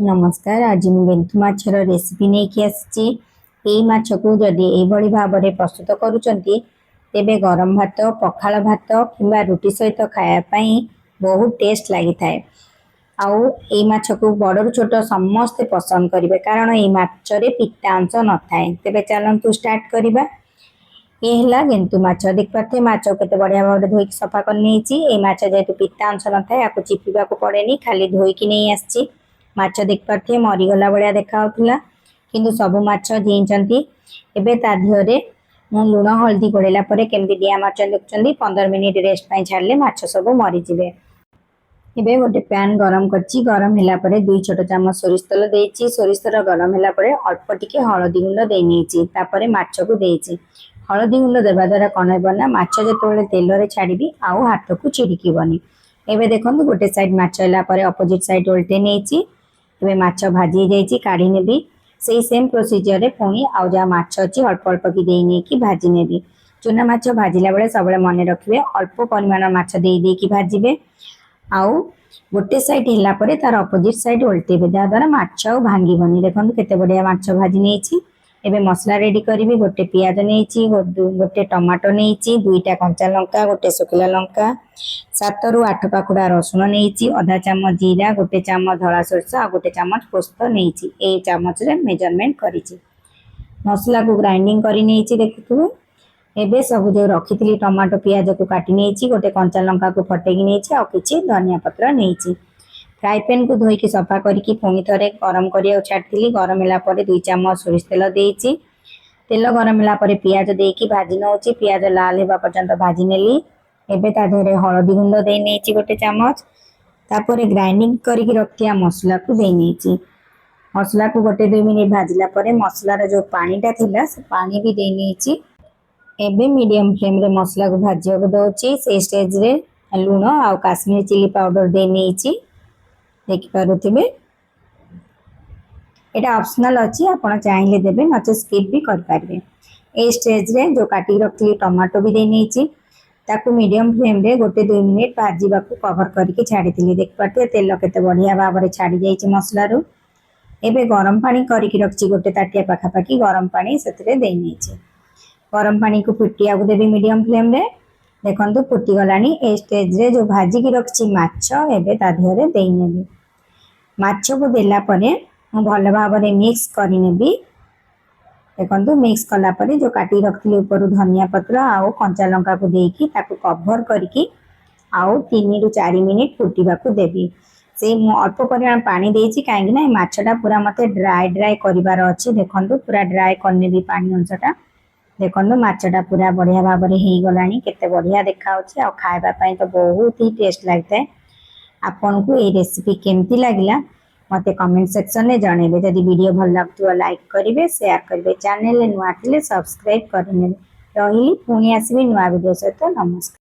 नमस्कार। आज मुझे बेंतु माछर रेसिपी नहीं आसी। माछ को जदि यही भाव में प्रस्तुत करुँचे तेबे गरम भात, पखाल भात किंबा रुटी सहित खायापाई बहुत टेस्ट लगी थाए। आउ ए माछ को बड़ छोट समस्ते पसंद करेंगे कारण ये माछरे पिता अंश न थाए। तेबे चलतु स्टार्ट करवा। ये है गेंतु माछ देख पारे माछ के बढ़िया भाव में धोईक सफा कर माछ जेहेतु पिता अंश न था या चिपिबा को पड़ेनी खाली धोईकी नहीं आसी। माछ देख पारे मरीगला भाया देखा किंतु सबु माछ जीचंती। एबे ता दिहरे मु लुण हल्दी गोड़ेला केमती डिया माछ देखुं 15 मिनिट रेस्ट पाई छाड़ले माछ सब मरीजे। एबे गोटे पैन गरम करची। गरम होला परे 2 छोट चामच सोरिष तेल देइची। सोरिष तेल गरम होला परे अल्प टिके हळदी गुंड देई नेची। तापरे माछ को देइची। हळदी गुंड देबा द्वारा कौन होना माछ जेतेबेले तेल रे छाड़ीबी आउ हाथ को चिड़िकीबनी। एबे देखंतु गोटे साइड माछ होला परे अपोजिट साइड उल्टे नेची। एबे माछ भाजी जाइची काढी नेबी। सेही सेम प्रोसीजर रे पुणी आउ जा माछ अछि अल्प अल्प की देई नेकी भाजी नेबी। चुना माछ भाजिला बेले सबले मन रखिबे अल्प परिमाण माछ देई देकी भाजिबे। आउ गोटे साइड होला परे तार अपोजिट साइड उल्टेबे जा द्वारा माछ आउ भांगीबनी। देखंतु केते बढ़िया माछ भाजी नेची। एबे मसला रेडी करिबी। गोटे पियाज नेची, गोटे टमाटो नेची, 2टा कंचा लंका, गोटे सुखिला लंका, 7 रु 8 पाखुड़ा रसुण नेची, आधा चामच जीरा, गोटे चामच धला सोरष आ गोटे चामच पोस्त नेची। ए चामच रे मेजरमेंट करिछि। मसला को ग्राइंडिंग करि नेची देखुथुबे। एबे सब जो रखिथिली टमाटो पियाज को काटी नेची, गोटे कंचा लंका को फटेकी नेची आ किछि धनिया पत्र नेची। फ्राई पैन को धोईकी सफा करके पुणी थे गरम करिया छाड़ी। गरम होला परे 2 चामच सोरिष तेल देइची। तेल गरम होला परे पियाज देकी भाजी नउची। पियाज लाल हेबा पर्यंत भाजी नेली। एबे ता देहरे हळदी गुंड देई नेची गोटे चामच। तापरे ग्राइंडिंग करके रखिया मसला को देई नेची। मसला को गोटे 2 मिनिट भाजिला परे मसलार जो पानीटा थिला से पानी भी देई नेची। एबे मीडियम फ्लेम रे मसला को भाजिया को दउची। से स्टेज रे लूण आ काश्मीरी चिली पाउडर देई नेची। देखिपे एटा ऑप्शनल अच्छी आपण चाहिए देबे नचे स्किप भी कर पारे। ए स्टेज रे जो काटी रखली टमाटो भी दे नेची। ताकू मीडियम फ्लेम रे गोटे 2 मिनिट भाजीबा को कवर करके छाड़ी। देख पाटे तेल केते बढ़िया भाव में छाड़ी जाइछि मसला रु। एबे गरम पानी करके रखची गोटे ताटिया पाखापाखी गरम पानी सेतरे दे नेची। गरम पानी को फुटिया को देबी मीडियम फ्लेम रे। देखंतु फुटी गलानी। ए स्टेज रे जो भाजी की रखची माछ एबे ता देहरे देई नेबी। माछ को देला परे मु भल भाव में मिक्स करि नेबी। देखंतु मिक्स कला परे जो काटी रखली ऊपर धनिया पत्र आउ कंचा लंका को देकी ताकू कवर करके आउ 3 रु 4 मिनिट फुटीबा को देबी। से मु अल्प परिमाण पानी देइछि काहेकि ना माछटा पूरा मते ड्राई ड्राई करिवार अछि। देखंतु पूरा ड्राई करनेबी पानी अंशटा। देखंतु माछटा पूरा बढ़िया भाव में हेई गलानी। केते बढ़िया देखा होछि आ खाइबा पई तो बहुत ही टेस्ट लागते। आपन को ये रेसिपी केमती लागला मते कमेंट सेक्शन में जणेबे। जदि वीडियो भल लागथुवा लाइक करिवे, शेयर करिवे, चैनल नुआ थिले सब्सक्राइब करिने रहिली। पुणी आसीबे नुआ वीडियो सहित। नमस्कार।